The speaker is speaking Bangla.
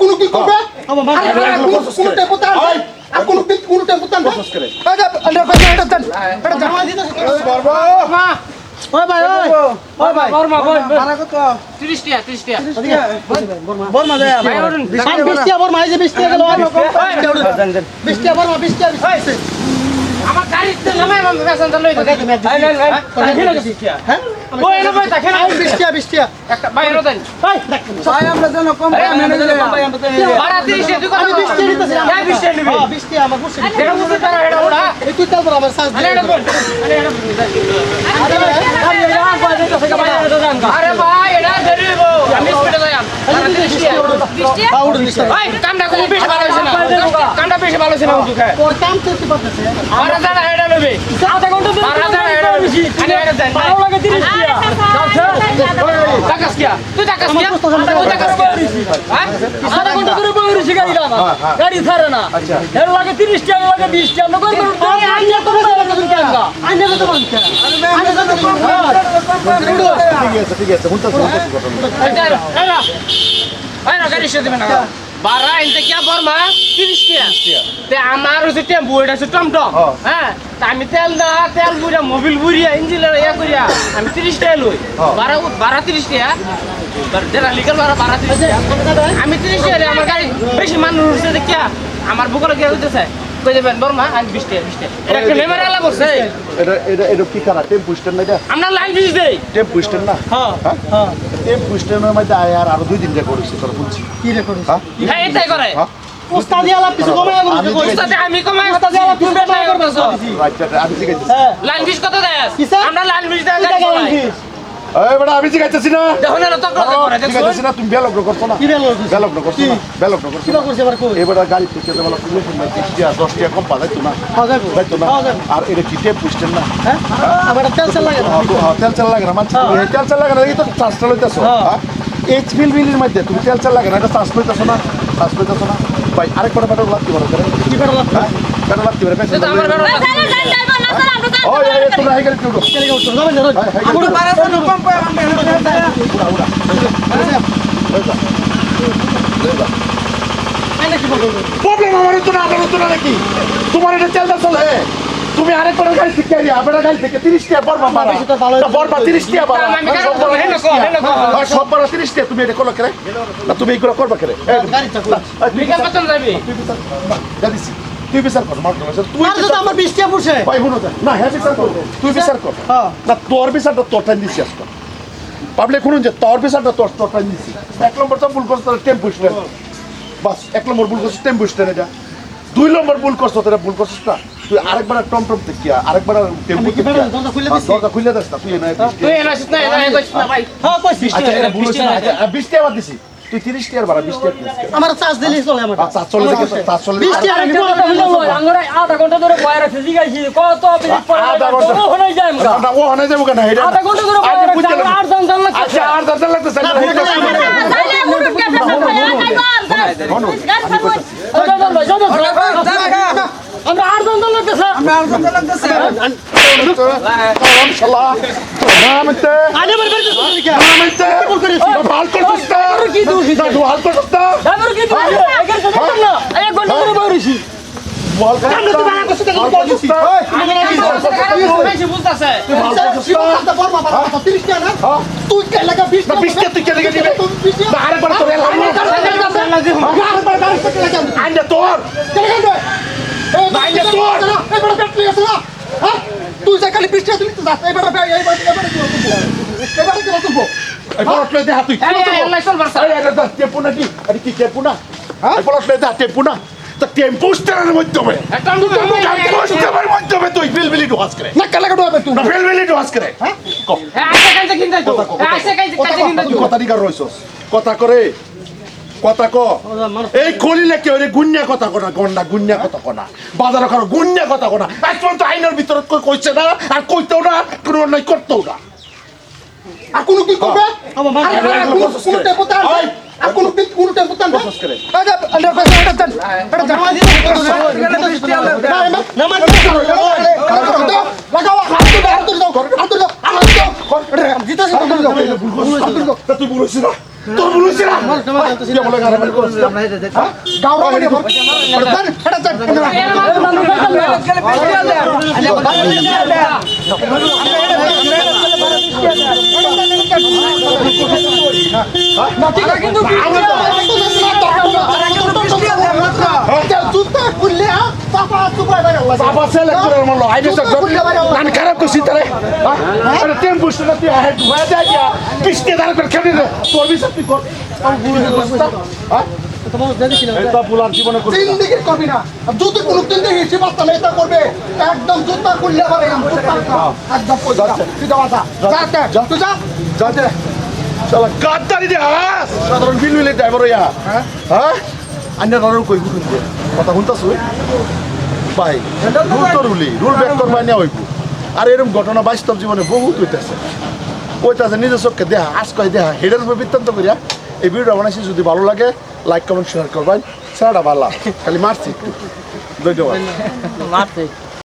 কোনো কি করবে কোনো টেম্পো টান আর কোনো টেম্পো টান বসস করে এটা জামা দিতে বাবা ওই ভাই ওই ভাই বর্মা বল ভাড়া কত 30 টাকা 30 টাকা বর্মা দে ভাই 20 টাকা বর্মা এই যে 20 টাকা গেল 20 টাকা বর্মা 20 টাকা আমার গাড়িতে নামাই আমি প্যাসেঞ্জার লই যাই হ্যাঁ ওই এনে ভাই দেখেন 20 টাকা একটা বাইরে দেন ভাই আমরা জানো কম ভাই আমরা ভাড়া 30 টাকা আমি 20 টাকা দিতেছি আমি 20 টাকা নিবি 20 টাকা আমার বসে এটা বুঝতে পারো এটা ওড়া এই তুই চল আমার সাথে আরে এটা বল আরে ভাই এটা ধরিব আমি স্পিডে যাই আমি 30 টাকা পাউডার নিছ ভাই কামটা কোনো বেশি ভালো হইছে না কামটা বেশি ভালো হইছে না দুখায় ওর কাম করতে পারতেছে আর দাদা এটা নেবে আধা ঘন্টা ধরে আর দাদা এটা বেশি আমি এটা দেন ভালো লাগে 30 টাকা টাকাস কিয়া তুই টাকাস কিয়া তুই টাকাস কিয়া হ্যাঁ আধা ঘন্টা ধরে বইরিছি গাড়িটা আমার গাড়ি ছাড়ে না আচ্ছা এর লাগে 30 টাকা লাগে 20 টাকা নগর করে আইনা তো টাকা আইনা তো বলছ আইনা তো ঠিক আছে হুনতা আইনা গাড়ি সে দিবেন না বারা এনতে কি বর্মা 30 টাকা তে আমার হচ্ছে টেম্পু এটা হচ্ছে টমটম হ্যাঁ তা আমি তেল বুড়া মোবিল বুড়িয়া ইঞ্জিনের ইয়া করিয়া আমি 30 টাকা লই বারা 30 টাকা যেটা লিগাল বারা 30 টাকা আমি 30 টাকা আমার গাড়ি বেশি মানুষ উঠছে দেখিয়া আমার বুকের গিয়ে হইতেছে কই যাবেন বর্মা আমি 20 টাকা এটা একটা নেমার আলা বসে এটা কি কারা টেম্পু স্ট্যান্ড না এটা আমরা লাইন দিছি দেই টেম্পু স্ট্যান্ড না হ্যাঁ টেম্পু স্ট্যান্ডের মধ্যে আর 2 দিন রেকর্ড হইছে তোর বলছি কি রেকর্ড হ্যাঁ এটাই করে হ্যাঁ উস্তাদি আলা কিছু কমায় করব উস্তাদি আমি কমায় উস্তাদি আলা কিছু কমায় করতেছ রাইট আমি জিজ্ঞাসা লাইন ফিস কত দেয় আমরা লাইন ফিস দেয় এই বড় আমি জিজ্ঞাসা না দেখুন না তক করে জিজ্ঞাসা না তুমি বেলগ্ন করছো না কি বেলগ্ন করছো না বেলগ্ন করছো কি করছে এবার কই এবারে গাড়ি থেকে বলা তুমি 20 টাকা 10 টাকা কম পাইতো না পাইতো না আর এটা কি টেম্পু স্ট্যান্ড না হ্যাঁ আবার তেল লাগে না তেল লাগে না মানে তেল লাগে না এই তো চার্জটা লইতাছো হ্যাঁ এইচ বিলের মধ্যে তুমি তেল লাগে না এটা চার্জ লইতাছো না ভাই আরেক বড় ব্যাটারি লাগতে পারে কি ব্যাটারি লাগতে ব্যাটারি লাগতে পারে পেছনে আমার ব্যাটারি ওই তোমরা হাই গাড়ি উঠো চলে যাও যাবেন না আমরা বারাতে কম পাই প্রবলেম আমার তো না আমার তো না নাকি তোমার এটা তেলটা চলে তুমি আরেক বড় গাড়ি থেকে আইয়া আপনার গাড়ি থেকে 30 টাকা বর্মা মারা বেশি তো ভালো বর্মা 30 টাকা বাড়া সব বড় 30 টাকা তুমি এটা করো করে না তুমি এইগুলো করবা করে গাড়ি চাকু বিকাশ কত যাবে গাড়ি তুই বিচার কর মার তুই আর তো আমার 20 টাকা পড়ছে ভাই হুনো না হ্যাঁ বিচার কর তুই বিচার কর না তোর বিচারটা তোর টাইম দিছি আজকে পাবলিক শুনুন যে তোর বিচারটা তোর টাইম দিছি এক নম্বর তো ভুল করছ তোর টেম্পু স্ট্যান্ড বাস এক নম্বর ভুল করছ টেম্পু স্ট্যান্ড এটা 2 নম্বর ভুল করছ তোরা ভুল করছিস না তুই আরেকবার টমটম থেকে আরেকবার টেম্পু থেকে দরজা খুলে দিছি দরজা খুলে দাস না তুই এনাছিস না এটা কইছিস না ভাই হ্যাঁ কইছিস আচ্ছা এটা ভুল হইছে না 20 টাকা দিছি তুই 30 টাকা বাড়া 20 টাকা আমার চার্জ দিলেই চলে আমার আচ্ছা চলে যাবে চার্জ চলে 20 টাকা আমি আমরা আধা ঘন্টা ধরে বয়ার আছে জিগাইছি কত মিনিট পরে আধা ঘন্টা ওখানে যাই আমরা না ও হনে যাবো কেন এটা আধা ঘন্টা ধরে বয়ার আছে আমরা 8 জন জন লাগছে আচ্ছা 8 জন লাগতেছে আমরা 8 জন জন লাগতেছে ইনশাআল্লাহ নামতে আরে বার বার কি নামতে ভাল করছিস কি দোষ না ভাল করছিস ড্রাইভার কি দোষ একের কথা না 1 ঘন্টা ধরে বইরিছি বল আমরা তো বানা করতে গেল বলছিস আমি বেশি বুঝতাছে শিবকান্ত বর্মা বাবা 30 টাকা না তুই কে লাগা 20 টাকা 20 টাকা তুই কে লাগা দিবে না আরেকবার তোর আইনা তোর তুই যে খালি 20 টাকা দিলি তো এবার কি তুলবো এই পড়লে দে হাত তুই আল্লাহ চল বাসা এই এটা টেম্পু নাকি আরে কি টেম্পু না এই পড়লে দে টেম্পু না তো টেম্পু স্ট্যান্ডের মধ্যে হবে একটা টেম্পু স্ট্যান্ডের মধ্যে হবে তুই বিলবিলি ডোয়াস করে না কালা কাটো হবে তুই না বিলবিলি ডোয়াস করে হ্যাঁ আইসা কাইতে কিনতে তো আইসা কাইতে কিনতে তো কথা দিগার রইছস কথা করে কথা ক এই কলিলে কি ওরে গুন্যা কথা কোনা গন্ডা গুন্যা কথা কোনা বাজার কারো গুন্যা কথা কোনা এখন তো আইনের ভিতর কইছে না আর কইতেও না কোনো নাই করতেও না আর কোন কি করবে কোন টেম্পো টান আর কোন টেম্পো টান বসস করে আচ্ছা আন্ডার পাশে এটা টান এটা জামা দিতে না মানে লাগাও হাত দাও জিতাছি তুই বলছিস না তোর বলছিস কইছি না কে বলে গাড়াগাড়ি করছিস গাওরা মানে এটা জান জুতা খুললে পাপা চুপাই বাইরে বাবা সেলেক্ট করে মারলো আইডি সব আমি খারাপ করছি তারে আরে টেম্পু স্টেশনে তুই হেড হয়ে যায় যা কিস্তে দাঁড় করে খেলে রে তোর বিচার তুই কর এটা বুলার জীবনে করবি না। জিন্দেগি করবি না যদি কোনো দিন দেখি সে বাচ্চা মেয়েটা করবে একদম জুতা খুললে পারে একদম তুই যা তুই যা যাতে শালা গাদ্দারি দে হাস সাধারণ বিলবিলে ড্রাইভার হইয়া হ্যাঁ আন্না রারও কই গুতুন দে কথা শুনতাছ ভাই রুল তো রুল ব্যাক করবাই না হইব আর এরকম ঘটনা বাস্তব জীবনে বহুত হইতাছে কইতাছে নিজের চোখকে দেখা আজ কয় দেখা হেডের উপর বৃত্তান্ত করিয়া এই ভিডিওটা বানাইছি যদি ভালো লাগে লাইক কমেন্ট শেয়ার করবেন সারাটা ভালো খালি মারছি ধন্যবাদ মারছে